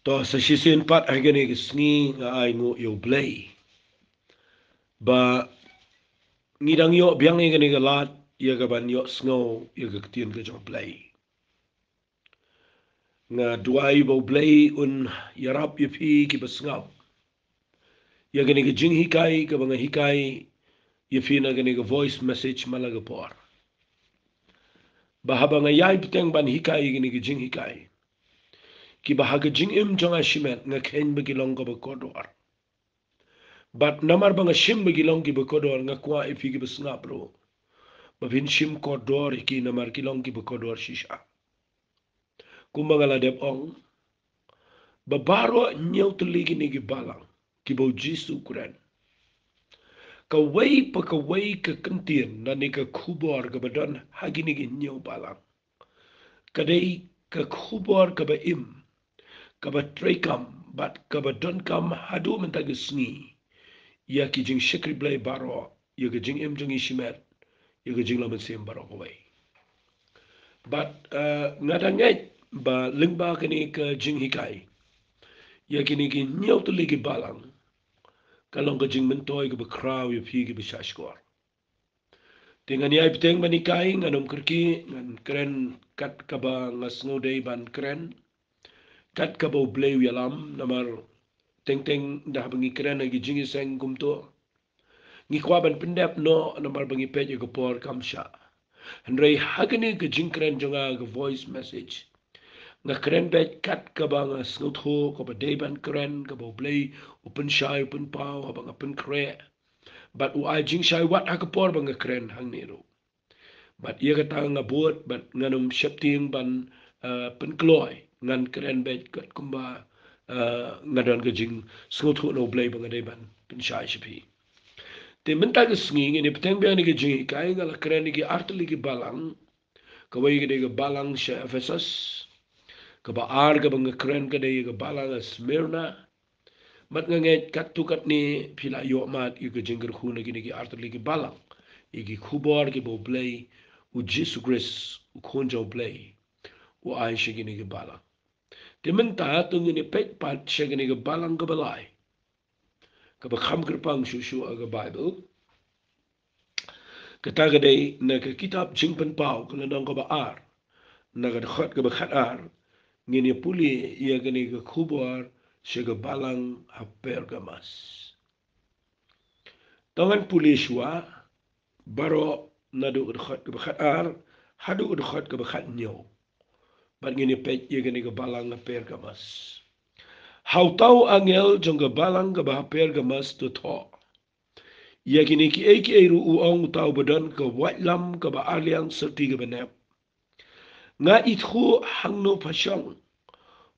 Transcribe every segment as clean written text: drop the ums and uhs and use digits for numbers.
To sa sisin pat ay gani sngi nga ay ngo yo blay. Ba ngidang yo biang ay gani galat ya gaban yo sngo ya gaktian ka jong blay. Nga duai bo blay un yarap ya pi ki basngap. Ya gani ka jing hikai ka banga hikai ya pi na gani ka voice message malaga por. Ba haba nga yai piteng ban hikai gani ka jing hikai. Ki bahaga jing im jong ashimet nga ken bagilong ka bakodor. But namar banga shim bagilong ki bakodor nga kwa ifi ki basngap bro. Bavin shim kodor ki namar kilong ki bakodor shisha. Kumbangala dep ong. Babaro nyau teligi ni ki balang. Ki bau jisu kuren. Kawai pa kawai ka kentir na ni ka khubor ka badon hagi ni ki nyau balang. Kadai ka khubor ka ba im. Ka ba trekam bat ka ba don kam hadu mentagi sngi. Ya ki jing shikri blay baro. Ya ka jing im jing ishimet. Ya ka jing laman sim baro kawai. But ngadangay ba lingba kani ka jing hikai. Ya kini ki nyau tuli ki balang. Kalong ka jing mentoy ka ba kraw ya pi ki ba shashkor. Dengan yai piteng manikai nganom kerki ngan keren kat ka ba ngas ngodei ban keren. Kat ka ba ublay yalam namar teng dah bangi keren lagi jing iseng kumto. Ngi kwa ban pendep no namar bangi pej ka por kamsha. Henry hagani ka jing keren jonga ka voice message. Nga keren bet kat ka ba nga snot ho ka ba deban keren ka ba play open shy open pow ha ba nga pen kre but u ai jing shy wat ha ka por ba nga keren hang nero but ia ka ta nga buat but nganum shepting ban pen kloy ngan keren bet kat kumba ngadon ka jing snot ho no play ba nga deban pen shy shipi te menta ka sngi ni peteng ba ni ka jing kai nga la keren ni ki artli ki balang ka wai ka balang sha Ephesus kabaar ka bang kren ka day ka balang Smyrna mat nga nget kat tukat ni pila yo mat yu ka jingger khuna gini ki artali ki balang iki khubor ki bo play u Jesu Christ u khonjo play u ai shi gini ki balang timenta tung ni pek pat shi gini ki balang ka balai ka ba kham krpang shu shu aga Bible kata ka day na ka kitab jingpan pau ka nang ka ba ar na ka khot ka ba khat ar ngini puli ia gani ka khubor siya balang hapergamas. Tangan puli siya baro nadu udkhot ka bakhat ar hadu udkhot ka bakhat nyaw. Bat ngini pek ia gani ka balang hapergamas. Hau tau angel jong ka balang ka hapergamas to tho. Ia gini ki eiru uong tau badan ka watlam ka ba aliang serti ka banep. Nga ithu hangno pasyong.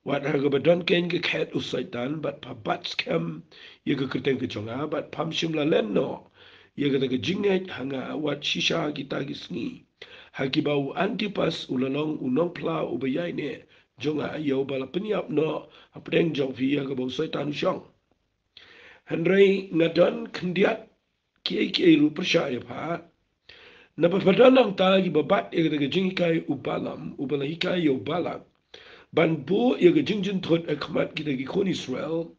Wat harga badan ken ke khet usaitan bat pabat scam ye ke keteng ke jonga bat pam shimla lenno ye ke ke jinget hanga wat shisha kita gisni hakibau antipas ulalong unong pla ubayai ne jonga yo bala penyap no apdeng jong via ke bau saitan shong henrei ngadan kendiat kiai lu percaya pa na padanang ta gi babat ye ke jingikai ubalam ubalahikai yo balak ban bo ye ke jingjin thot akmat kita ki kon Israel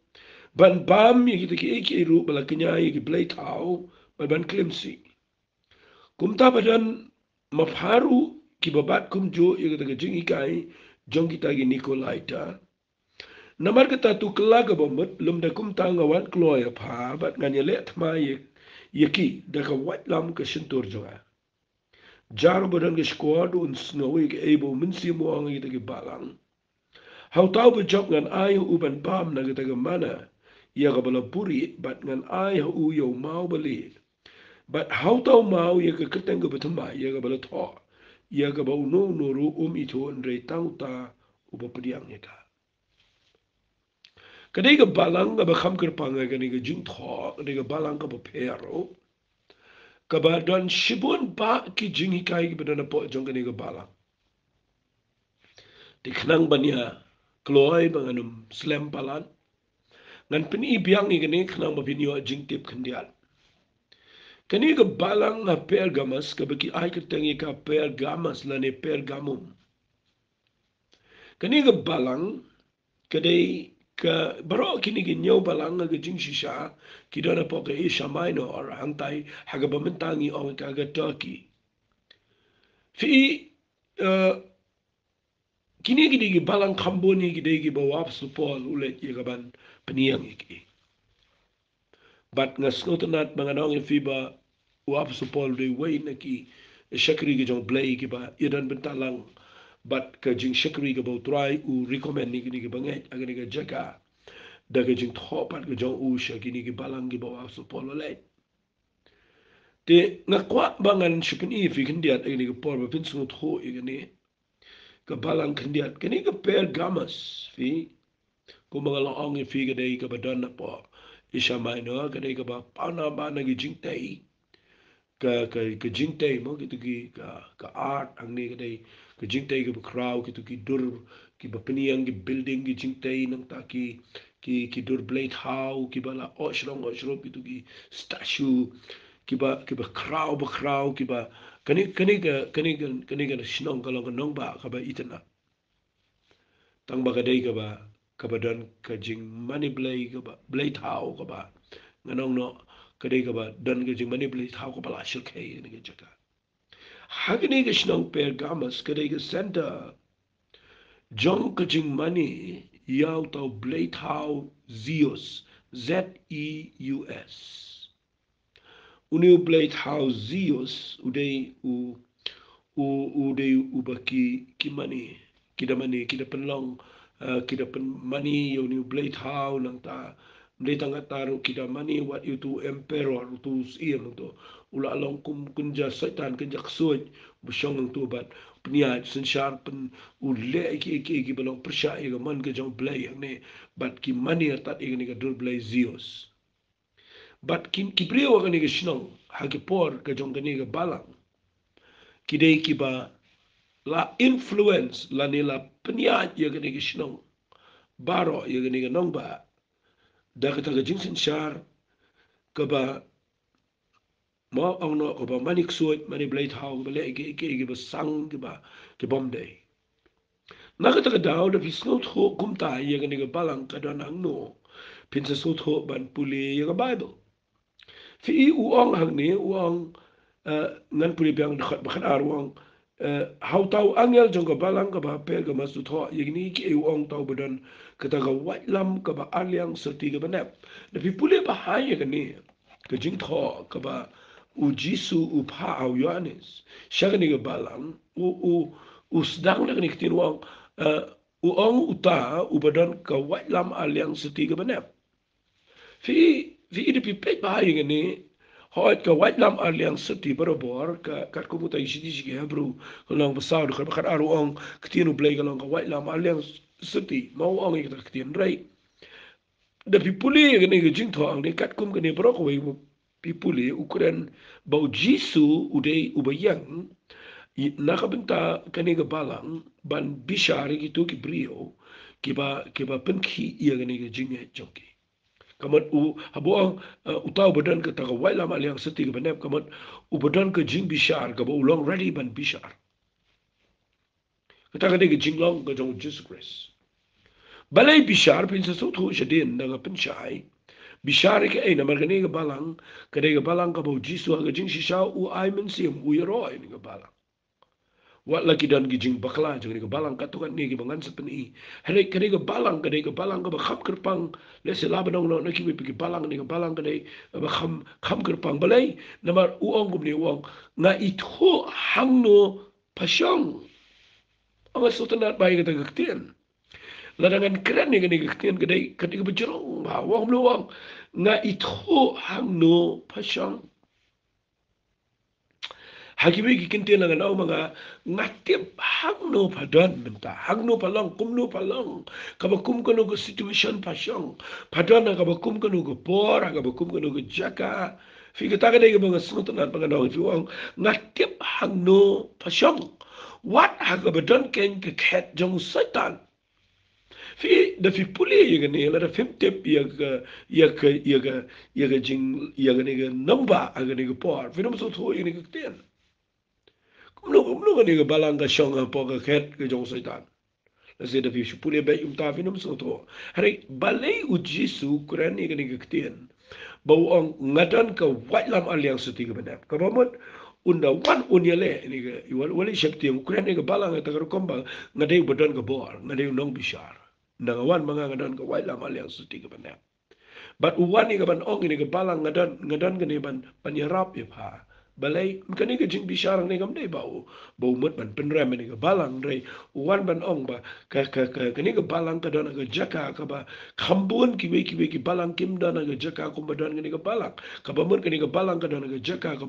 ban bam ye kita ki eki ru bala kenya ye ki blay tau ban klemsi kumta badan mafharu ki babat kumjo ye kita ki jingi kai jong kita ki Nikolaita namar kata tu kelaga bombat lum da kumta ngawan kloya pha bat nganya le thma ye ki da ka wat lam ka shintur jonga jar badan ke squad un snowy ke ebo minsi mo ang kita ki balang Hau tau bejok ngan ai uban pam na kita mana ia ka bala puri bat ngan ai hu yo mau bali bat hau tau mau ia ka keteng ka betamba ia ka bala tho ia ka bau no ru itu andre tau ta uba pediang ita kadai ka balang ka ba kham kerpang ka ni ka jing tho kadai ka balang ka ba pero ka ba don shibun ba ki jing hikai ki badana po jong ka ni ka balang dikhnang banya kloy banganum slam palan ngan peni biang ni kene khnang ba binyo jing tip khandial kani ka balang na pergamas ka baki ai ka tangi ka pergamas la ne pergamum kani ka balang kadai ka baro kini ki nyau balang ga jing shisha ki dona po ka Asia Minor hantai haga bamentangi o ka ga Turkey fi kini ki digi balang kamboni ki digi bawap supol ulet ye gaban peniang iki bat ngasnotanat manganong fi ba wap supol de way na ki shakri ki jong blay ki ba idan bentalang bat ka jing shakri ka ba try u recommend ni ki bangai agani ka jaga daga jing thopat ka jong u shakini ki balang ki ba wap supol le te ngakwa bangan shipin I fi kindiat agani ka por ba pinsu tho igani ka balang kindiat kani ka per gamas fi ko mga laong fi ka dai ka badan na po Isha Minor ka dai ka ba pana ba na gi jing tai ka jingtai mo gitu ka art ang ni kadai ka jingtai ka crowd gitu ki dur ki ba peniang ki building ki jingtai nang ta ki dur blade how ki bala oshrong gitu ki statue ki ba crowd ki ba kani ka sinong ka long nong ba ka ba itana tang ba kadai ka ba dan ka jing money blade ka ba blade how ka ba nganong no kadai ka ba dan ka jing money blade how ka ba la shil kai ni ka jaka hagani ka sinong per gamas kadai ka center jong ka jing money yaw tau blade how Zeus Zeus uni blade how Zeus udai udai ubaki kimani kita penlong kita pen money yo ni blade how nang ta blade tang taru kita money what you to emperor to iem to ula long kum kunja setan kunja ksuj busyong tu bat pnia sensar pen ule ki balong persya ga man ga jong blade ne bat ki money tat ni ga dur blade Zeus bat ki brio ga ni ga shnong ha ki por ga jong ga ni ga balang kidei ki ba la influence la ni la peniat ya gani ki sinong baro ya gani ka nong ba da ka taga jingsin shar ka ba mo ang no ka ba manik suot mani blade how ba le ki ba sang ki bom day na ka taga daw da fisnot ho kumta ya gani ka balang ka don ang no pinsa sot ho ban puli ya ka bible fi uong hang ni uong ngan puli biang dikhat bakan arwang how tau angel jong ka balang ka ba pe ka masu tho yigni ki uong tau badan kata ka white lam ka ba alyang serti ka banap na pi puli ba hai ka ni ka jing tho ka ba u jisu u pa au yohanes shagani ka balang u sedang na ni kitin uong uong uta u badan ka white lam alyang serti ka banap fi ide pi pe ba hai ka ni Hoit ka white lam aliang seti barabor ka kat ko mutai sidi sigi hebru lang besar ka bakar aru ong ketinu blay ka lang ka white lam aliang seti mau ong kita ketien rai da pipuli ka ni jing tho ang ni kat kum ka ni bro ko wi pipuli ukuran bau jisu udai ubayang nakabenta ka ni ka balang ban bishari gitu ki brio kiba penki iya ka ni ka jing jongki kamat habuang utaw badan ka taga wai lama liang seti ka banep kamat badan ka jing bishar ka ba ulong ready ban bishar ka taga ka jing long ka jong Jesus Christ balay bishar pinsa so thu shadin na ka pinchai bishar ka ay na margani ka balang ka ka balang ka ba jisu ka jing shisha u ay men siyam u yaro ay ka balang wat lagi dan gijing bakla jeng ni balang katukan ni gibangan sepeni hele kene ke balang ka balang ka kham kerpang le se la banong no ki pi balang ni ka balang kene ba kham kerpang balai namar uong gum ni uong nga itho hangno pasyong ang sotanat bai ka tagaktien ladangan keren ni kene gaktien kadai kadai bejrong ba wong luang nga itho hangno pasyong Hakibi kikinti lang ang mga ngatip hangno padan benta hangno palong kumno palong kabakum kano go situation pasyong padan na kabakum kano go por kabakum kano go jaka fika taga na mga sunutan mga naw juang ngatip hangno pasyong what hagabadan ken kaket jong satan da fi puli yaga ne la da fim tip yaga jing yaga ne ga namba aga ne ga por fi no so tho yaga ne ga ten Kumlo ka ni ka balang ka siyong po ka ket ka jong saitan. Nasi da fi shupule ba ta fi num soto. Hari balai uji su Quran ni kani kektian. Bau ong ngadan ka wajlam aliang suti ka benar. Ka bamut unda wan unya le ni ka wali syakti Quran ni ka balang ta ka komba ngadai badan ka bor ngadai nong bishar. Nang wan mga ngadan ka wajlam aliang suti ka benar. But uwan ni ka ban ong ni ka balang ngadan ka ni ban panyarap ya pa. Balai kani ka jing bisharang ni kam dai bau mut ban penram ni ka balang dai uwan ban ong ba kani ka balang ka dana ka jaka ka ba kambun ki ki balang kim dana ka jaka ko ba dana ni ka balang ka ba mut kani ka balang ka dana ka jaka ka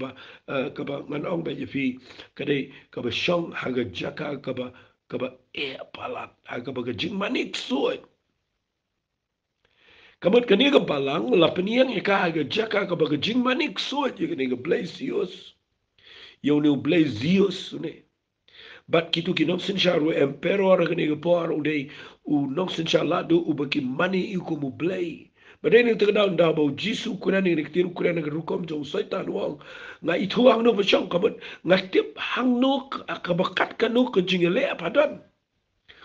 ba ngan ong ba fi ka dai ka ba shong ha ka jaka ka ba e palat ha ka ba ka jing manik suai kamut kani ka balang la penian ka ha ka jaka ka ba ka jing manik suai ye kani ka blaisios eu ne blazios ne bat kitu ki non sin sharu emperor ka ne por u dei u non sin shala do u baki mani i ko mu blay but then it down da ba jisu kuna ni rektir kuna na rukom jo saitan wang nga itu ang no bachang kabat nga tip hang no ka bakat ka no ka jingele padan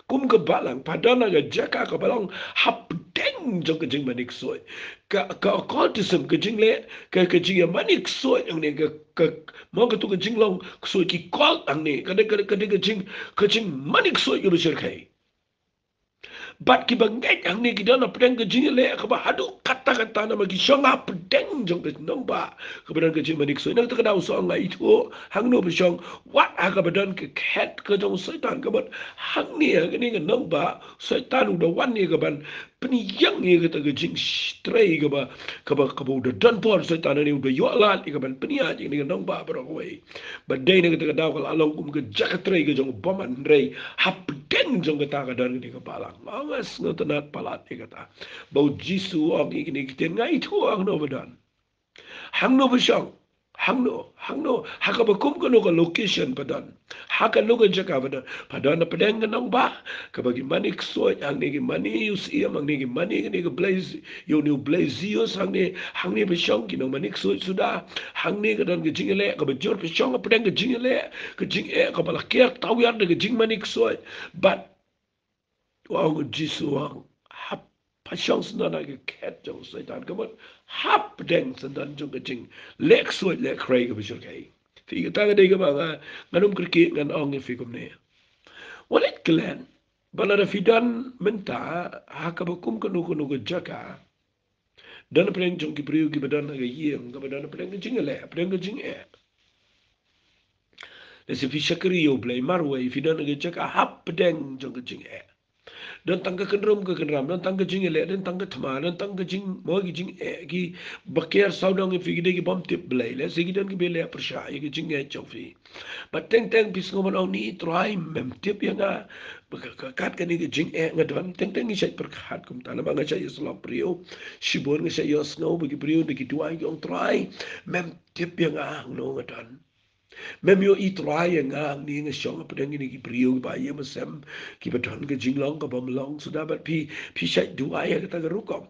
kum ke balang padana ga jaka ka balang hap deng jong ke jing manik soy ka occultism ke jing le ke jing ya manik soy ang ne ka mo ka tu ke jing long soy ki kol ang ne ka de ke jing manik soy yo besar kai bat ki bangai ang ni kita na pedang ke jing le ka ba hadu kata-kata na magi shonga pedang jong ke nong ba ka pedang ke jing manik so nang ta ka so nga itu hang no bishong wat ha ka pedang ke ket ke jong setan ka bat hang ni ka ni ke nong ba setan udah wan ni ka ban peni yang ni ka ta ke jing stray ka ba udah dan por setan ni udah yo lat ka ban peni aja ni ke nong ba bro we but day ni ka ta ka daw ka along kum ke jakatray ke jong boman rei hap pedang jong ka ta ka dan ni ka palang angas no tanat palat ni kata bau jisu ang ikini kiten ngai tu ang no badan hang no bishang hang no haka ba kum ko ka location padan haka no ka jaka padan na padang nang ba ka bagi manik so ang ni mani us iya mang ni mani ni ka blaze yo ni blaze yo hang ni bishang ki no manik so sudah hang ni ka dan ka jingele ka ba jor bishang padang ka jingele ka jing e ka bala ker taw yar ka jing manik so but wang jisu wang hap pasyang sendan agi ket jong setan kamat hap deng sendan jong kecing lek suat lek kray ke bisul kai fi kita ga dei ga ba nganum kriki ngan ong fi kum ne walit klan balara fidan menta hakabakum kanu kanu ga jaka dan preng jong ki priu ki badan ga yeng ga badan preng ga jingale preng ga jing e Nasi fi syakri yo blay marwe fidan ga jaka hap deng jong kecing e dan tangga kenram dan tangga jing ele dan tangga thma dan tangga jing mo gi jing e gi bakiar saudang fi gi bom tip blai le sigi dan gi bele persha gi jing e chofi but teng bis ngoman au ni try mem tip yang a kat kan gi jing e ngadon teng gi sai perkat kum tana banga sai islam prio shibon gi sai yos no gi prio gi tuai gi on try mem tip yang a no ngadon mem yo i try nga ni nga shong pa dang ni ki priyo ba ye ma sem ki ba ton ka jinglong ka bom long sudah bat pi shai du ay ka ta rukom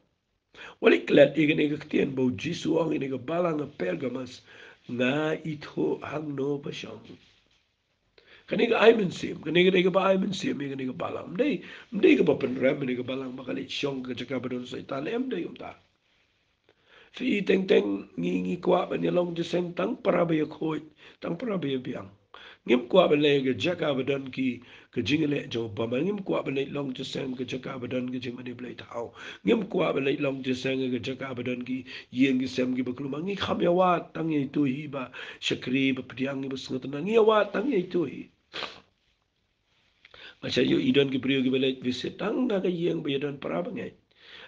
wali klat i ni ka tien bo jisu ang ni ka balang a pergamas nga ito hang no pa shong kani ka ay sim kani ka ba ay sim kani ka balang mdei ka ba pen ram ni ka balang makalit shong ka jaka ba don sa italem dei ta Fi teng ngi kwa ba ni long je seng tang para ba ye khoi tang para ba ye biang ngim kwa ba le ge jaka ba dan ki ke jingle jo ba ma ngim kwa ba le long je seng ge jaka ba dan ge jing mani blai tao ngim kwa ba le long je seng ge jaka ba dan ki yeng ge sem ge ba klu ma ngi kham ya wa tang ye tu hi ba shakri ba pdiang ngi ba sngat na ngi wa tang ye tu hi ma cha yo idon ge priyo ge ba le visit tang ga yeng ba ye dan para ba ngai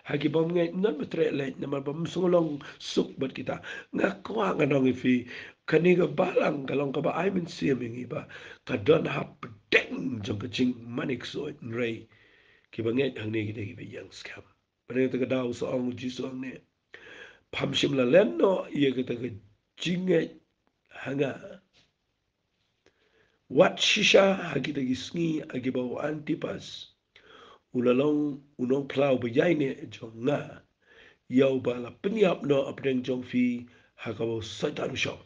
hagi bom ngai nan betre le nama bom sungolong suk bat kita ngakwa nganong ifi kani ga balang kalong ka ba ai min siam ingi ba ka don hap deng jong ka jing manik so rei ki ba ngai hang ne ki be yang scam bare ta ka daw so ong ji so ne pham sim la len no ye ka ta ka jing ngai hanga wat shisha hagi ta gi sngi agi ba antipas ulalong unong plau bejai ne jong nga yau ba la penyap no apdeng jong fi hakabo satan shop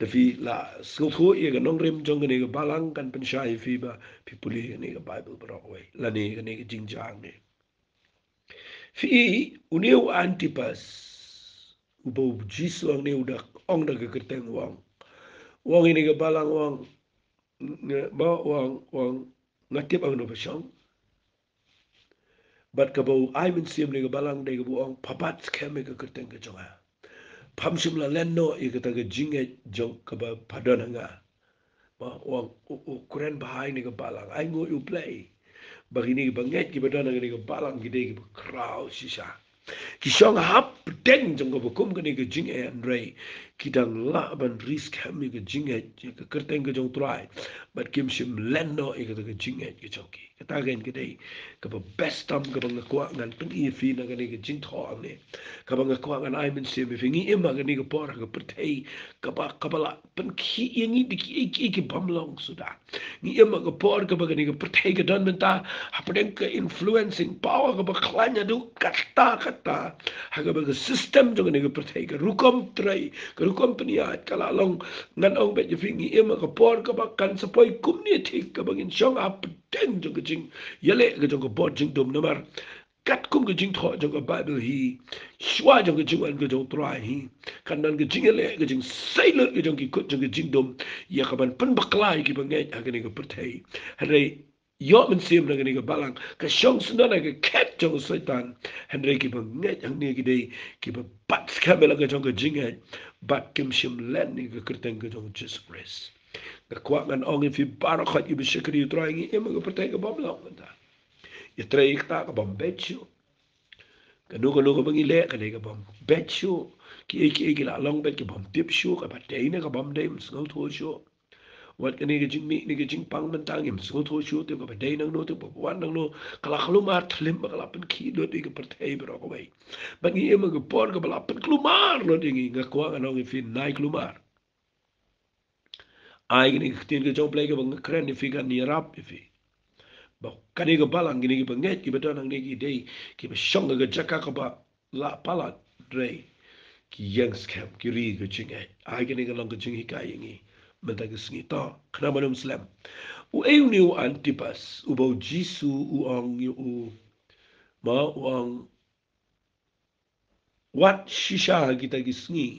Tapi la sungtu ia kan nongrim jong ni balang kan pensyai fi ba pi puli ni Bible beroi la ni jingjang ni fi uniu antipas ubo jisu ang ni udah ong dah kekerteng wang ini ke balang ba wang ngatip ang no pasang bat ka bau ai min sim ni ke balang de ke buang papat skeme ke kerteng ke jonga pam sim la lenno i ke ta ke jinge jong ka ba padon nga ba wang kuren bahai ni ke balang ai ngo you play bagini ke banget ke badon ni ke balang gide ke crowd sisa Kisong hap deng jong ko kum kani ke jing e andre kidang la ban risk ham ke jing e ke kerteng ke jong try but kim sim leno e ke jing e ke choki kata gen ke dei ke best tam ke bang ko ngan pen e fi na kani ke jing tho ne ke bang ko ngan ai min sim fi ngi emma kani ke por ke pertei ke ba la pen ki ngi di ki bam long sudah ngi emma ke por ke ba kani ke pertei ke don menta hapdeng ke influencing power ke ba klanya du kata haga baga system jong ni pertai ke rukom trai ke rukom peniat kala long ngan ong be fingi ema ke por ke bakan sepoi community ke bangin syong ap deng jong ke jing yale ke jong ke bot jing dom namar kat kum ke jing tho jong ke bible hi shwa jong ke jing an ke jong trai hi kan nan ke jing yale ke jing sailor ke jong ki kut jong ke jing dom ya ka ban pen baklai ki bangai haga ni ke pertai hare yo men sim na ni ke balang ke syong sna ke ket jong setan Henry ki ba nget ang ni ki dei ki ba bat kamela ka jong ka jinga bat kim shim len ni ka kerteng ka jong Jesus Christ ka kwa ngan ong fi bar khat ki bi shikri trying e ma ka pertai ka bom la ta ya trai ta ka bom bechu ka nu ka bangi le ka dei ka bom bechu ki la long bet ki bom tip shu ka ba dei na ka bom dei msngo tho shu wat ka ni ka jing mi ni ka jing pang man tang im so tho shu te ka ba dei nang no te ba wan nang no kala khlu mar thlim ba kala pen ki do te ka pertai bro ko bai bagi ema ke por ke bala pen klumar lo dingi nga kwa nga nong fi nai klumar ai gini tin ke jong play ke bang kren ni fi ga ni rap fi ba kani ke balang gini ke banget ki beton nang ni ki dei ki be shong ke jaka ka ba la pala dre ki yang scam ki ri ke ching ai gini ke long ke ching hi kai ngi menta ke sngi to khna manum slam u eu ni u antipas u bo jisu u ong u ma u ong wat shisha kita ki sngi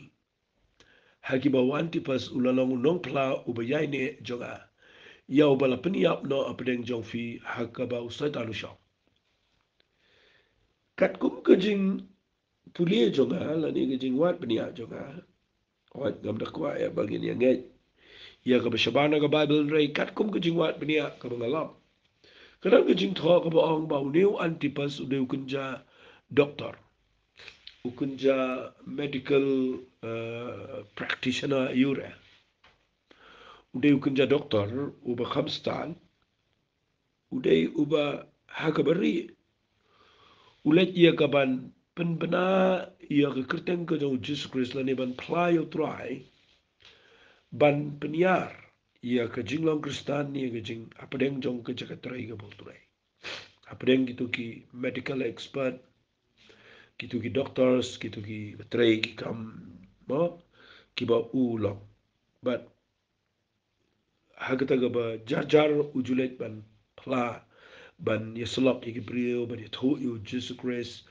hakiba wanti pas ulalong nong pla ubayai ne jonga ya ubala peniap no apedeng jong fi hakaba usai talu shop kat kum kejing pulie jonga lani kejing wat penia jonga wat gam da kwa ya bagin ya ngai ya ka shabana ka bible rei kat kum kejing wat penia ka bangalam kadang kejing tho ka ba ong ba new antipas udeu kunja doktor ukunja medical practitioner yure udai kunja doktor uba khamstan udai uba hakabari ulet ia kaban penbena ia ke kerteng ke jong Jesus Christ lani ban playo try ban peniar ia ke jinglong kristan ni ke jing apedeng jong ke jakatrai ke bolturai apedeng gitu ki medical expert gitu ki doctors gitu ki betray ki kam mo ki ba ulong but hagata ga ba jar ujulet ban pla ban yeslok iki brio ban yitho yu Jesus Christ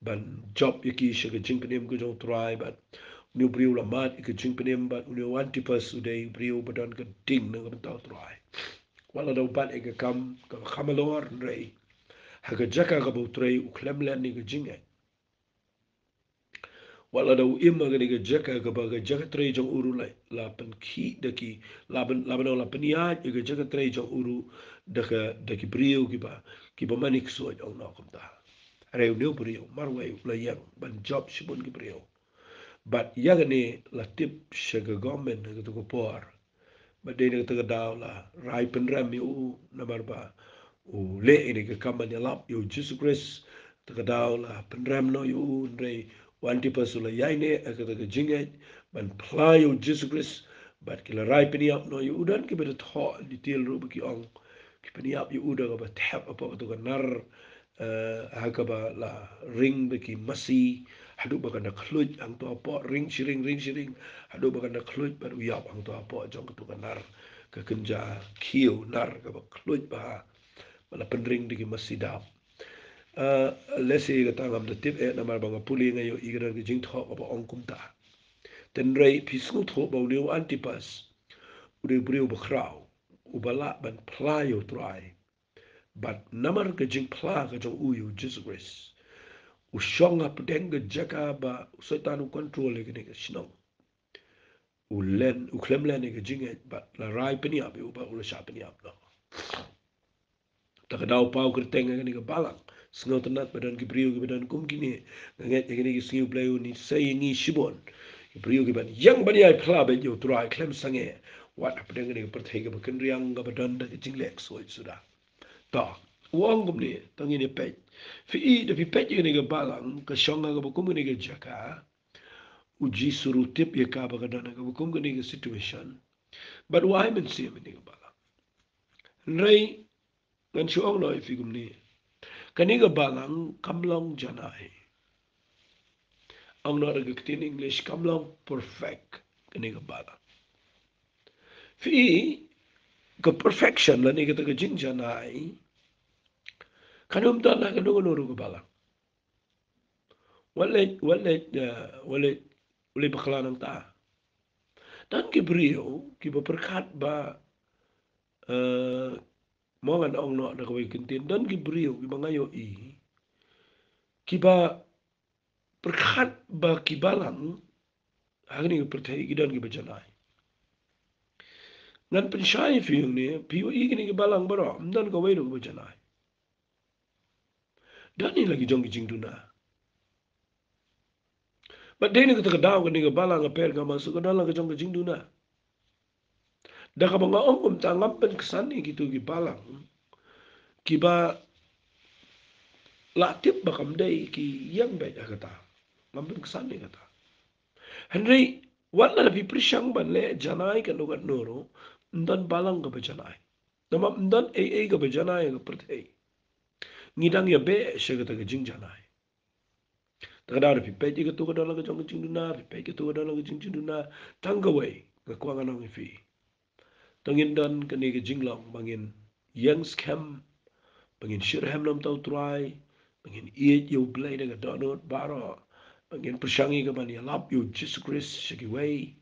ban job iki shaga jingpenem ko jong try ban new brio la mat iki jingpenem ban new antipas uday brio badan ka ding nang ban taw try wala daw ban iki kam ka khamalor rei haga jaka ga bo tray u klemlen ni ga jinge wala daw imma ga ni ga jaka ga ba ga jaka tray jong uru la pan ki de ki laban la pania ga jaka tray jong uru de ki brio ki ba manik so jong na kom ta reu neu brio marway la yang ban job shibun ki brio but yagane la tip shaga government ga to ko por ba de ne to daw la rai pen ram yu na barba u le ini ga kaman ya lap yu Jesus Christ to daw la pen ram no yu re wanti pasula yaine aga to jinge ban pla yu Jesus Christ but kila rai pen yap no yu dan ki bet tho di til ru ki ong ki pen yap yu da ga ba tap apa to ga nar hakaba la ring beki masi hadu bakana khluj ang to apo ring shiring hadu bakana khluj baru yap ang to apo jong tu kanar ke kenja kiu nar ka khluj ba bala penring diki masi dap lesi ka tangam de tip e namar banga puli ngayo igran ki jing tho ba ong kum ta ten rei pisngu tho ba liu antipas uri briu ba krau ubala ban playo try but namar ka jing pla ka jong uyu Jesus Christ ushonga pedenga jaka ba setan u control ke ne sino ulen uklemlen ke jinge ba la rai peni ab u ba u sha peni ab no takadau pau kerteng ke ne ke balang sngau tenat badan ki brio ke badan kum kini nget ke ne ke siu play ni sai ngi shibon ki brio ke ban yang bani ai phla be yo trai klem sange wat pedenga ne per thai ke ba ken riang ga badan da jinglek so suda ta wong gum ni tangi ni pe fi i de fi pe ke ne ke balang ke shonga ga kum ne ke jaka uji suruh tip ye ka ba kadana ka bukum ka ni situation but why men si men ni bala rei ngan chu ong noi fi gum ni kani ga balang kamlong janai ong no ga tin english kamlong perfect kani ga balang fi ka perfection la ni ga ta jing janai kanum ta na ka no no ga balang wale wale baklanang ta dan ki brio ki ba perkat ba mongan ong no na kawai kintin dan ki brio ki bangayo i ki ba perkhat ba ki balang agni ki perthai ki dan ki bajanai nan pensyai fi yung ni piu i ki balang baro dan kawai do ki bajanai dan ni lagi jong ki jing duna but deni ka takadaw ka ni ka balang ka per ka masuk ka dalang ka jong ki jing duna da ka mga ong kum tangam pen kesani gitu ki balang ki ba latip ba kamday ki yang bay kata ngam kesani kata Henry wala na piprisyang ban le janai ka lugat noro ndan balang ka ba janai nama ndan ka ba janai ka pertei ngidang ya be siya ka taga jing janai taga pi pe ka tu ka dalang ka jong jing duna pi pe ka tu ka dalang ka jing jing duna tangga way ka kuang anong ifi tangin dan ka ni ka jing long bangin yang scam bangin shirham nam tau try bangin iet yo blay na ka donut baro bangin persangi ka bani lap yo Jesus Christ shiki way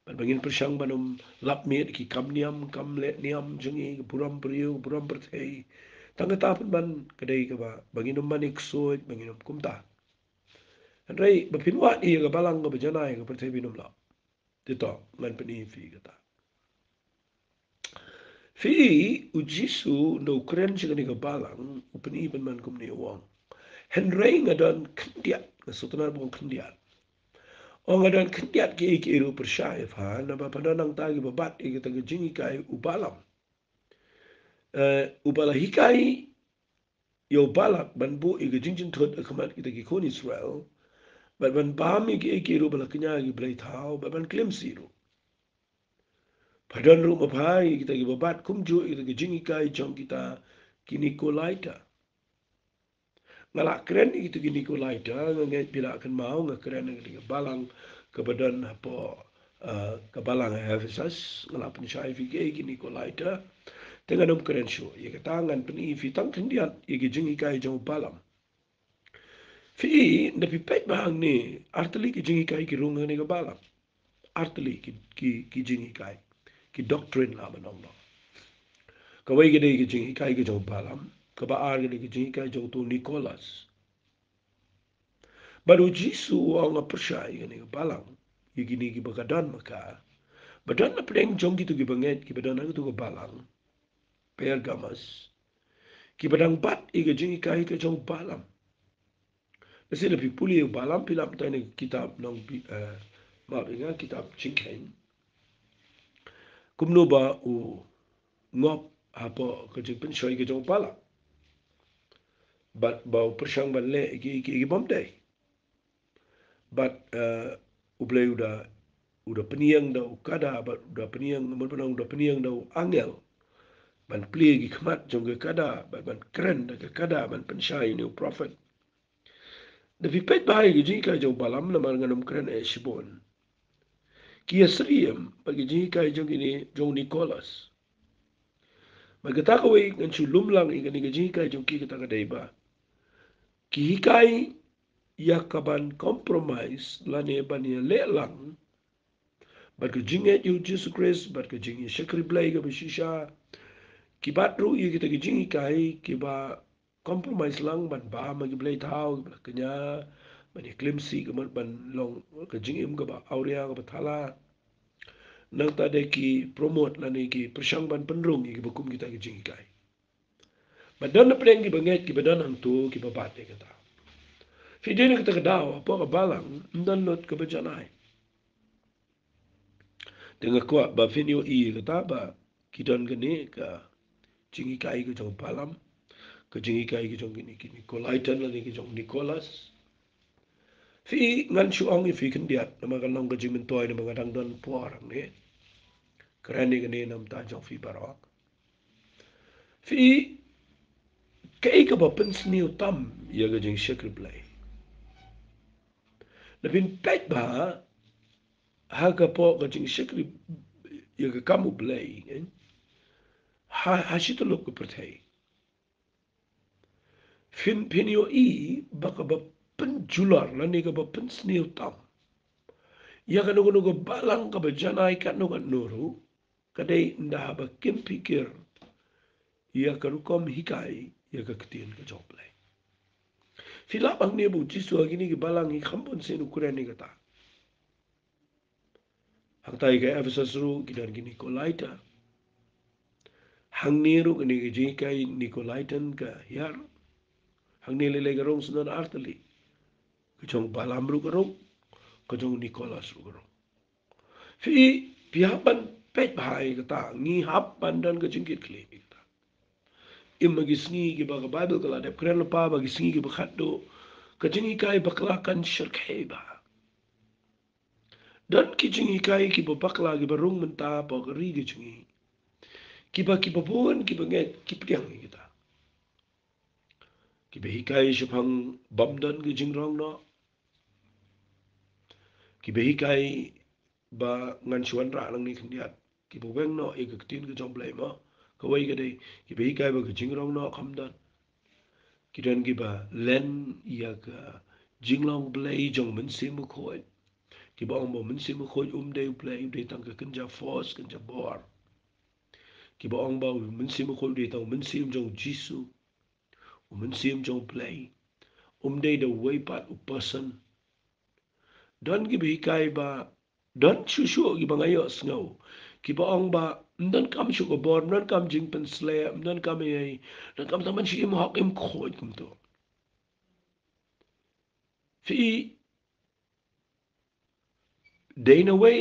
bangin persang banum lap miet ki kam niam kam le niam jengi buram priu buram perthei tangga tapan ban kadai ka ba bangin manik soit bangin kumta andai bapinwa i ka balang ka bajanai ka perthei binum la dito ngan pani fi kata fi ujisu no kren chika ni ka balang upani ban man kum ni wang henrei ngadan kendiat ngasutana bong kendiat o ngadan kendiat ki iru persyai fa na ba pananang tagi babat i kita jingi kai ubalam ubala hikai yo balak ban bu i jingjin thot akamat kita ki kon Israel ban bam i iru bala kenya i blai thao ban klem siru padan ru mapai kita ki babat kumju kita ki jingi kai jong kita ki Nikolaita ngala keren itu ki Nikolaita ngai bila akan mau ngakeren ngai balang kebadan apa kebalang Ephesus ngala pensyai fi ki Nikolaita dengan nom keren show ye katangan peni fi tang kendiat ye ki jingi kai jong balam fi na pi pet bang ni artli ki jingi kai ki runga ni ka balam artli ki jingi kai ki doctrine la manong no kawai ki ki jingi kai ki jong balam ka ba ar ki jingi kai jong tu Nicholas baru jisu ang persyai ni ka balang ye gini ki bagadan maka badan na pleng jong gitu ki banget ki badan na tu ka balang pergamas ki badang bat i ka jingi kai ka jong balam kasi lebih puli balam pilam tani kitab nong maaf ingat kitab cingkeng kumno ba u ngop apa kejeng pensoi ke jong pala bat bau persang ban le ki bom dai bat ublay udah peniang da ukada bat udah peniang mun udah peniang da angel ban pli gi khmat jong ke kada ban kren ke kada ban penshai new prophet de vi pet bai gi ji ka jong balam na mar nganum kren e shibon ki asriem bagi ji ka jong ini jong Nicholas magata ko wi ngan chu lumlang i gani ji ka jong ki ka dai ba ki hikai ya kaban compromise lane ban ya lelang bat ke jinget yu Jesus Christ bat ke jingi shakri blai ga bishisha ki bat ru yu kita ki jingi kai ki ba compromise lang ban ba ma ki blai thau ba kenya ban eclipse ga ban long ke jingi im ga ba aurea ga ba thala nang ta de ki promote la ne ki prashang ban penrung ki ba kum kita ki jingi kai ba dan na preng ki ba nget ki ba dan ang tu ki ba bat de kita fi de ne kita ka daw po ka balang ndan lot ka ba janai dengan kuat ba finio i kata ba kidan gani ka jingi kai ke jong palam ke jingi kai ke jong gini kini kolaitan la ni ke jong Nicholas fi ngan chu ong fi kan diat nama kan long ke jing men toy nama kadang don puarang ne kerani gani nam ta jong fi barak fi kai ke ba pen sniu tam ya ke jing shakri play lebin pet ba ha ka po ke jing shakri ya ke kamu play ha shi to lok ke perthai fin pinio i baka ba penjular la ni ka ba pensniu tam ya ka nugo balang ka ba janai ka nugo nuru kadai nda ba kim pikir ya ka rukom hikai ya ka ketien ka joplay fila bang ni bu jisu agini ki balang hi khambon senu kurani kata hang tai ka Ephesus ru kidan gini kolaita hang niru kini ki jikai Nikolaitan ka hiar hang ni lele ka rong sunan artali kejong balam ru ka rong kejong Nicholas ru ka rong fi pihapan pet bahai kata ngi hap pandan ke jingkit kli kata im bagi sngi ki baga bible kala dep kren pa bagi sngi ki bakhatdo ke jingi kai baklakan syirkhai ba dan ki jingi kai ki bakla ki barung menta pa ri ki jingi ki ba bon ki banget ki pdiang kita ki be hikai shapang bamdan ki jingrong no ki be hikai ba ngan chuan ra lang ni khndiat ki bo weng no e ka tin ka jom blai ma ka wai ka dei ki be kai ba ka jingrong no kham dan ki den ki ba len ya ka jinglong blai jong men sim mo khoi ki ba mo men sim mo khoi dei blai dei tang ka kan ja force kan ja bor ki ba ong ba men sim mo khoi dei tang men sim jong jisu men sim jong blai dei the way part of person don ki bi kai ba don chu chu ki ba ngayo snow ki ba ong ba don kam chu ko bor don kam jing pen sle don kam ye don kam taman shi im hok im khoi kum to fi day na way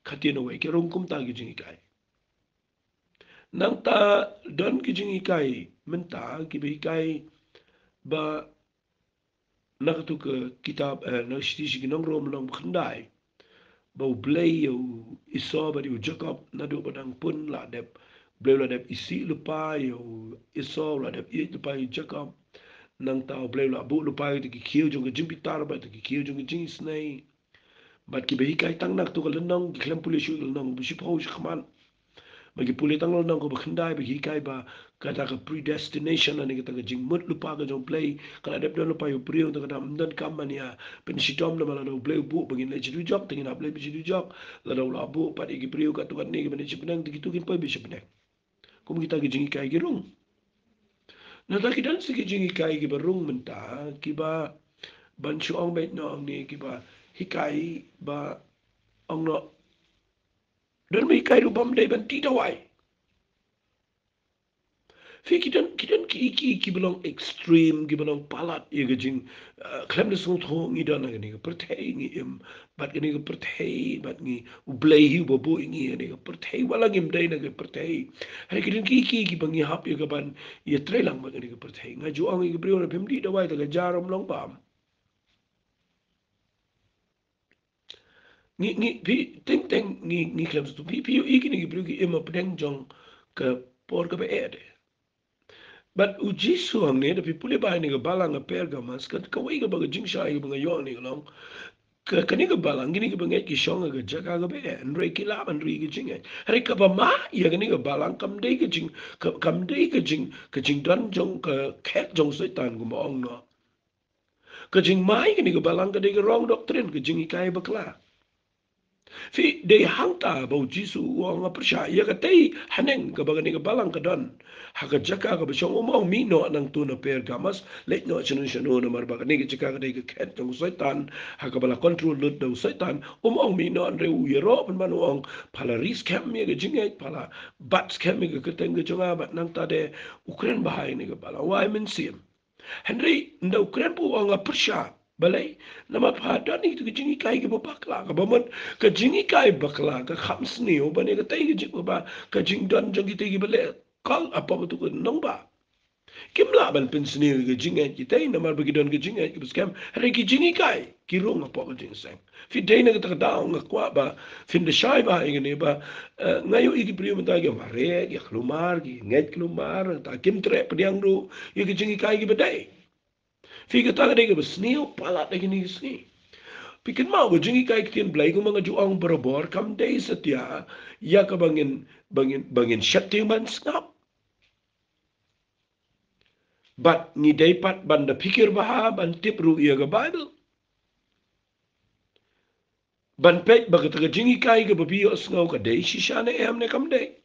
khati na way ki rong kum ta ki jing kai nang ta don ki jing kai men ta ki bi kai ba nakatu ka kitab na shi shi ki nong rom long khandai bau blay yo iso ba yo Jacob na do badang pun la dep blay la dep isi lupa yo iso la dep i lupa yo Jacob nang tao blay la bu lupa yo ki kiu jong jing pitar ba ki kiu jong jing snai bat ki behi kai tang nak to ka lenong ki klem puli shu lenong bu shi pau shi khman bagi puli tang lenong ko bakhandai bagi kai ba kata ka predestination ani kata ka jing mut lupa ka jong play kala dep don lupa yo priyo ta kata mdan kam mania pen shi dom na mala do play bu bagi le jidu jok tingin ap le bi jidu jok la do la bu pat igi priyo ka to kan ni ben shi penang tiki tukin pa bi shi penang kum kita ki jing kai ki rung na ta ki dan si ki jing kai ki barung menta ki ba ban shu ong bet no ong ni ki ba hikai ba ong no dan mai kai ru bam dai ban ti tawai fi kidan ki belong extreme ki belong palat ye gajing klem de song thong ni dan ni ka perthei ni im bat ni ka perthei bat ni ublei hi bo bo ni ni ka perthei wala ngim dai na ka perthei hai kidan ki bangi hap ye ka ban ye tre lang ba ni ka perthei nga ju ang ki brio na phim di dawai ta ka jaram long bam ni pi teng teng ni klem tu pi pi yo iki ni ki brio ki im pedeng jong ka por ka be ede. But uji suang ne, tapi puli ba ni ka balang ka pergamas, ka kawai ka baga jing shay ka baga yon ni ka long, kani ka balang, gini ka banget ki shong ka jaka ka be, nre ki la man ri ka jing ay. Hari ka ba ma, ya kani ka balang, kam day ka jing, kam day ka jing dan jong, ka ket jong setan ka maong no. Ka jing mai kani ka balang, ka day ka wrong doctrine, ka jing ikai bakla. Fi de hangta bau jisu wa nga persya ya ka tei haneng ka bagani ka balang ka don haka jaka ka bisong umong mi no nang tu na per gamas let no chanu na mar bagani ka jaka ka dei ka ket tong setan haka bala control lut do setan umong mi no re u yero pen man ong pala ris kem mi ka jingai pala bats kem mi ka keteng ka jonga bat nang ta de ukren bahai ni ka bala wa men sim Henry nda ukren pu wa nga persya balai nama pada ni tu jingi kai ke bakla ka baman ka jingi kai bakla ka khams ni o bane ka tai ke jing ba ka jing dan jang ki tai ke bale kal apa betu ka nong ba kim la ban pen sni ka jing ki tai nama bagi dan ka jing ki skam hari ki jingi kai ki rong apa ka jing sang fi dai na ka ta da nga kwa ba fin de shai ba ingene ba ngayo iki priyo mata ke mare ki klumar ki nget klumar ta kim tre pediang ru ki jingi kai ki badai Fica taga dega ba sneo pala dega ni sni. Pikin mau go jingi kai kitin blai ko mga juang barabor kam day satya ya ka bangin syati man snap. But ni day pat banda pikir baha ban tip ru iya ga Bible. Ban pet baga taga jingi kai ga babiyo sngaw ka day shishana em ne kam day.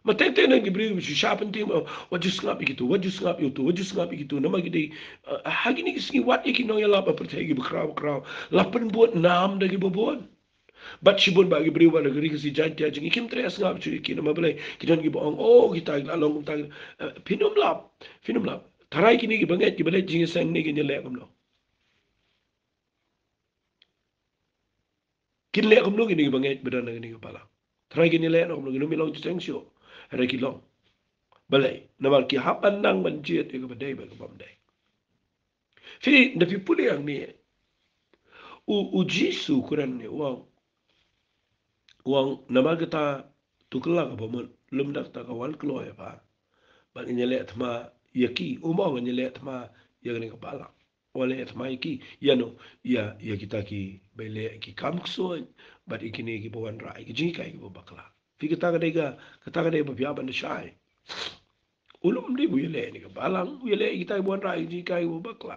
Matete na gibri bi shapen tim waju snap gitu waju snap itu waju snap gitu nama gidi hagi ni kisni wat iki no ya lapa pertegi bekraw lapan buat nam dagi bobon bat shibun bagi beri wala gari kasi janti aja ikim tre snap chu iki nama bele kidan gi bong oh kita lalong kita pinum lap tarai kini gi banget gi bele jingi sang ni gi nyele kamlo kin le kamlo gini gi banget bedan gini gi pala tarai kini le no kamlo gini milong jeng sio hari kilong balai namal ki hapan nang manjiat ke badai ba ke bamdai fi na fi puli ang ni u jisu kuran ni wang namal kita tukla ka bamon lum dak ta ka wal klo ya ba ban nyele tma yaki umong nyele tma yagni ka bala wale tma yaki yano ya kita ki bele ki kamkso bat ikini ki bawan rai ki jinga ki bakla fi kita ka dega ba biaban shai ulum di bu yele ni ka balang yele kita buan rai ji kai bu bakla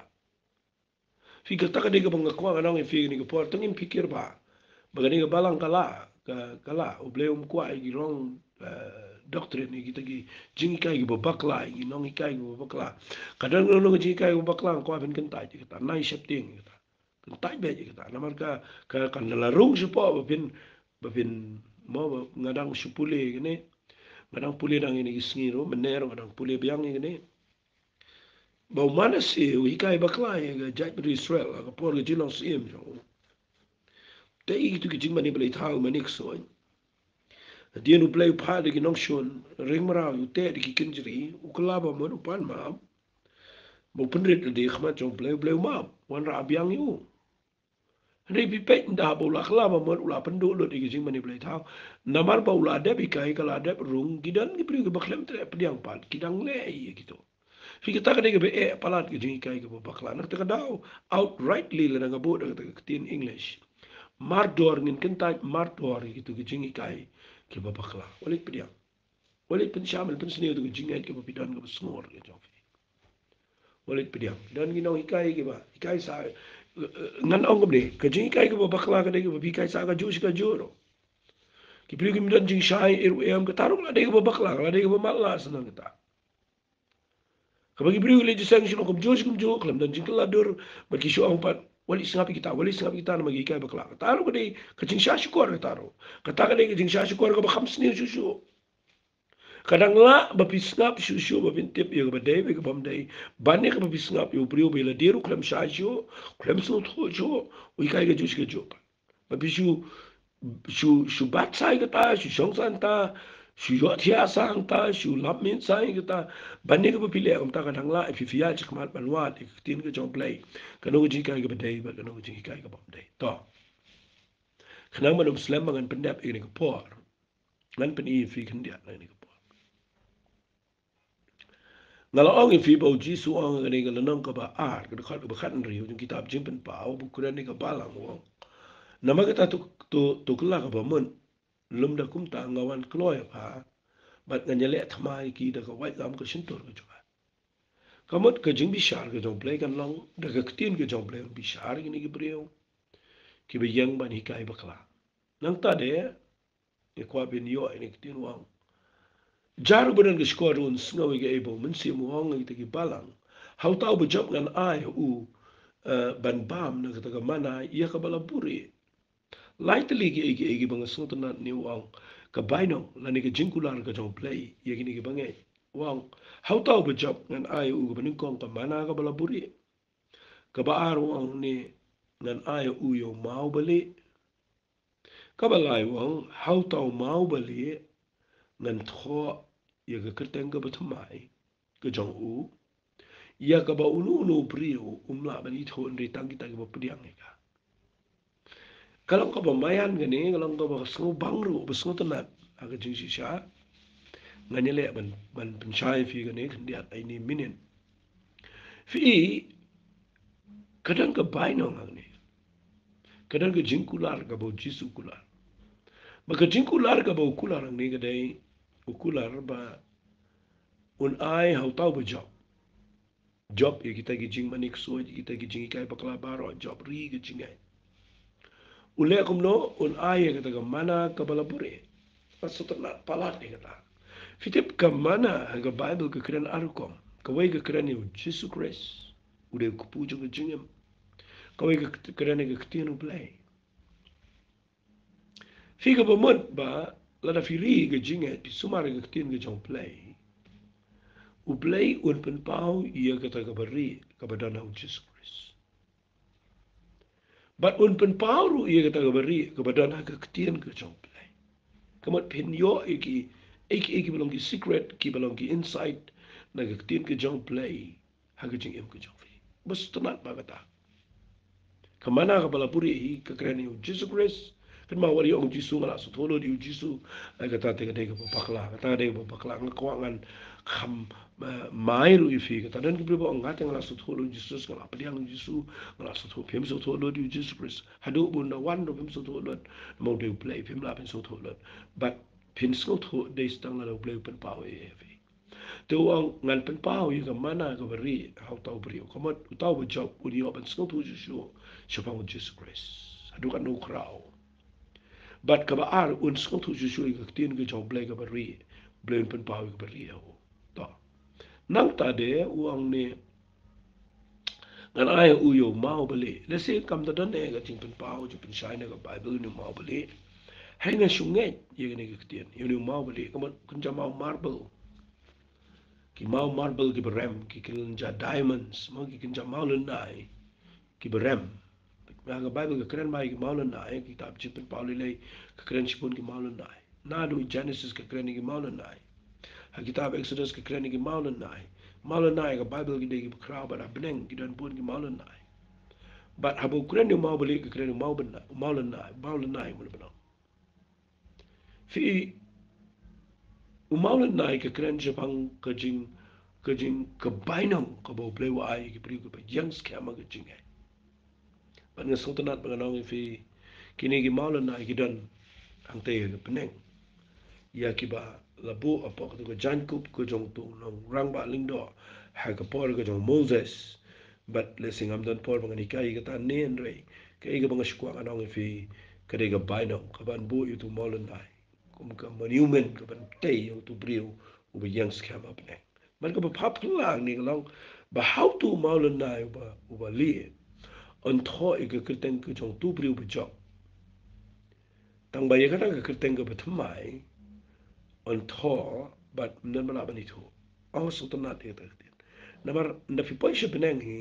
fi ka ta de ka bang ko ngana ngi fi ni ka por tengin pikir ba bagani ka balang kala u ble kwa gi rong doctrine ni kita gi jing kai bu bakla gi nong kai bu bakla kadang no ji kai bu bakla ko ben kan ta ji ka nai shep ting kita kan ta be ji kita namar ka kan la rung su po ben mo ngadang supule ni ngadang pule dang ini gisngiro menero ngadang pule biang ini bau mana si ikai bakla ga jaj ber Israel ga por ga jinong sim jo te i tu ki jing mani blai thau manik so dia nu play pa de ki nong shon ring mara u te de ki kinjri u kala ba mo pan ma mo penrit de khma jong play ma wan ra biang yu Ri pi pe nda bo la kala ba mo la pendu lo de ki jing mani blai thau namar ba ula de bi kai kala de rung gidan ki pri ki baklem tre pediang pan kidang le gitu Fi kita ka dega be palat ke jingi kai ke bakla nak ta daw outrightly la nga bo da tin English mardor ngin kenta mardor gitu ke jingi kai ke bakla walit pedia walit pen shamel pen sne do jingi ke pidan ke snor ke jof walit pedia dan gino ikai ke ba ikai sa ngan ong gbe ke jingi kai ke bakla ka dega bi kai sa ka jus ka juro ki pri ke midan jing shai er em ka tarung la dega bakla la dega malas na kita Kabagi beri lagi sang sino kum jo kelam dan jingkal ladur bagi syo ampat wali singapi kita nama gikai bakla taruh kade kacing syukur taruh kata kade kacing syukur ka bakam sini susu kadang la bapi singap susu bapi tip ya ka badai ka bamdai bani ka bapi singap yo beri bela diru kelam syasyo kelam sino thojo wikai ka jus ka jo bapi syu bat sai kata syu songsan ta shu yot hia sang ta shu lap min sai kita bani ka pile am ta kadang la fi fia chik mat banwa tin ka jong play ka no ji kai ka bedai ba ka no ji kai ka bam dai to kanang man muslim mangan pendap ini ka por ngan pen I fi kan dia ni ka po ngala ong I fi bo Jisu ong ni ngala nang ka ba ar ka khat ba khat ri yung kitab jing pen pau bu kuran ni ka balang wong nama ka tu kala ka ba mun lum da kum ta ngawan kloy pa bat nganyale thmai ki da ka wai lam ka shin tor ka chuka kamot ka jing bi shar ka jong play kan long da ka tin ka jong play bi shar ni ki breu ki ba yang ban hi kai ba kala nang ta de e kwa bin yo ni ki tin wang jaru beran ke squadron sngawi ke ebo men si mo hong ngi tiki balang how tau be job ngan ai u ban bam na ka mana ia ka bala buri lightly ke bang so na ni wang ka baino la ni ke jingular ka jong play ye ni ke bangai wang how tau be job ngan ai u ban kong ka mana ka bala buri ka ba ar wang ni ngan ai u yo mau bali ka balai wang how tau mau bali ngan tho ia ka kerteng ka batamai ka jong u ia ka ba unu brio umla bani tho ndri tangi tangi ba priang ka kalau ka ba mayan gani kalau ka ba sngo bangru ba sngo tanat aga jing si sha nganyele ban penchai fi gani dia ai ni minin fi kadang ka baino ngani kadang ka jingkular ka ba jisu kular ba ka jingkular ka ba kular ni ga dai ukular ba un ai hau tau ba job ya kita gijing manik so kita gijing kai bakla baro job ri gijing ai ule kum no un ai kata ka mana ka balapure pasutna palat ni kata fitip ka mana ga bible ka kren arukom ka wai ka kren yu jesus christ ude ku pujo ka jingem ka wai ka kren ka ktinu play fi ka bomot ba la da firi ga jinge pi sumar ga ktin ga jong play u play un pen pau ia kata ka bari ka badana jesus christ but un pen pauru ia kata ka bari ka badana ka ktien ka jong play kamat pin yo iki belong ki secret ki belong ki inside na ka ktien ka jong play ha ka jing em ka jong fi bas tanat ba kata kamana ka balapuri hi ka kreni jesus christ kan ma wari ong jisu ngala su tholo di jisu ai kata te ka de ka pakla kata de ka pakla ngkwangan kham mai ru ifi kata dan ki bro ngate ngala su tholo jisus ngala padiang jisu ngala su tholo phem su tholo di jesus christ hadu bun na wan do phem su tholo mo de play phem la phem su tholo but phin su tho de stang la play pen pawe fi te wang ngan pen pau yi ka mana ka bari how tau bri ko mat tau ba job uri open sno tu ju shapang jesus christ adu kan no krau but ka ba ar un sno tu ju ka tin ka job blai ka bari blai pen pau ka bari ho to nang ta de wang ne ngan ai u yo mau bali le se kam ta dan e ka tin pen pau ju pen shai na ka bible ni mau bali hai na shungai ye ne ka tin yo ni mau bali ka mat kun ja mau marble ki mau marble ki berem ki kinja diamonds mau ki kinja mau lenai ki berem nga bible ka keren mai ki mau lenai ki tab chipin pauli lei ka keren chipun ki mau lenai na do genesis ka keren ki mau lenai ha kitab exodus ka keren ki mau lenai ka bible ki dei ki krau ba beneng ki dan pun ki mau lenai but habu keren ni mau beli ka keren mau lenai mun benang fi umau lenai ka keren japang ka jing ka bainang ka bo play wa ai ki pri ka yang scam ka jing ai ban nga so tanat ba nang fi kini ki maulan na ki dan ang te ka peneng ya ki ba labu apa ka jan kup ko jong tu nong rang ba ling do ha ka por ka jong moses but le sing am dan por ba ni kai ka ta nen re ka ga ba nga shkwa ka nang fi ka de ka bainang ka ban bu yu tu maulan na kum ka monument ka ban te yu tu briu u ba yang scam up ne man ka ba phap lang ni long ba how to maulan na u ba li on tho e ka kerteng ka jong tu briu ba jok tang ba ye ka ka kerteng ka ba thamai on tho but nan bala ba ni tho aw so to na te ta namar na fi poy she beneng hi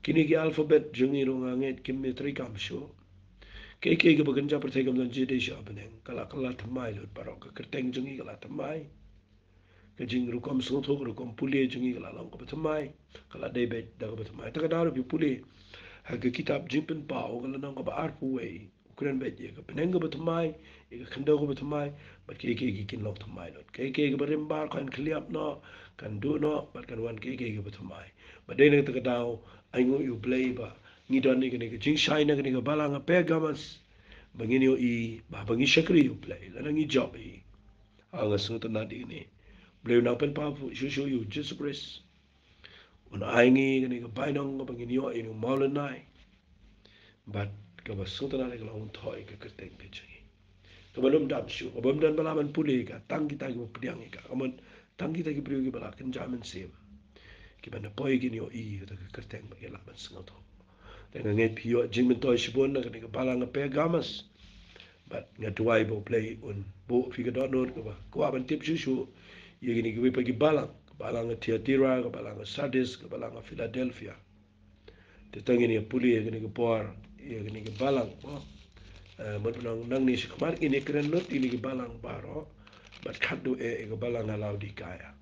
kini ki alphabet jungi ro nga nget kim me tri kam sho ke ga ba kan ja par thai kam dan je de sha beneng kala kala thamai lo paro ka kerteng jungi kala thamai ka jing ru kam so tho ru kam pule jungi kala long ka ba thamai kala de be da ka ba thamai ta ka da ru pi pule ha ka kitab jingpen pao ka lanang ka ba ar pu wei ukuran bet ye ka peneng ka betumai ye ka kendo ka betumai bat ke kin lok tumai lot ke berimbar kan kliap no kan do no bat kan wan ke betumai bat de ne ta dau ai ngo you play ba ni don ni ke jing shai na ke balang pe gamas bangini yo I ba bangi shakri you play la ngi job I anga su ta na di ni bleu na pen pa fu shu you Jesus Christ un ai ngi ke bainong bangini yo inu maulanai but ka ba su ta na ke la un thoi ke kerteng ke chingi ka ba lum dam shu ka bam dan bala man puli ka tang kita ki pdiang ka amon tang kita ki priu ki bala kan jamin sem ki ba na poi ki ni yo I ka ka kerteng ba ke la man sngot ho dengan ngai pio jing men toy shibon na ka bala nga pe gamas but nga tuai bo play un bo fi ka dot not ka ba ko aban tip shu shu ye ni ki pa ki balang nga Tiatira ka balang nga Sardis ka balang nga Philadelphia te tangi ni puli ye ni ki por ye ni ki balang mat nang nang ni sikmar ini keren not ini ki balang baro bat khadu ke balang halau di kaya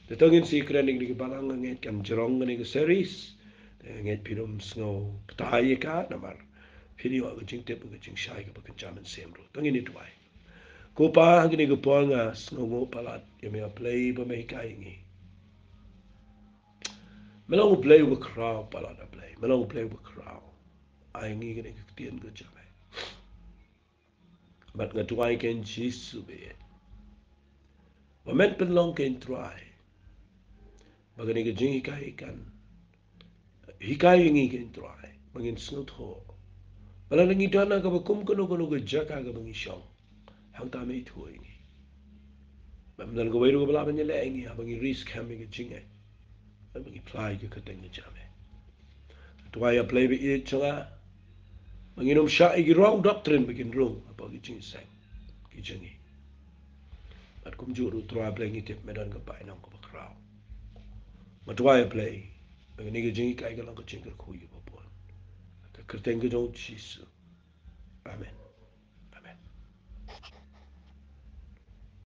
te tangin si keren ni ki balang nget kan jerong ni ki series nget pinum snow ptai ka namar pini wa jing tep ka jing shai ka kan jaman sem ro tangin ni tuai ko pa ni ki po nga snow mo palat ye me play ba me kai ngi melong play with crowd palat play melong play with crowd ai ngi ni ki tien ka jaman but nga tuai ken jisu be Wamet penlong ken try. Bagani ke jing hikai kan. Hikai ngi ken try. Bagin snut ho. Bala ngi dana ka bakum kono ke jaka ka bangi shong. Hang ta me tu ngi. Bam dan ko weiru bala banya le ngi bangi risk ham ngi jing ai. Bangi fly ke kateng ngi jame. Tuai a play be it changa. Bangi nom sha igi wrong doctrine begin wrong. Apa ki jing sang. Ki jingi. At kum juru try play ngi tip medan ka pai nang ko bakraw. Matuai play. Bagani ke jing hikai ka lang ka jing ka kuyi ba. Kerteng ke dong Jesus. Amen.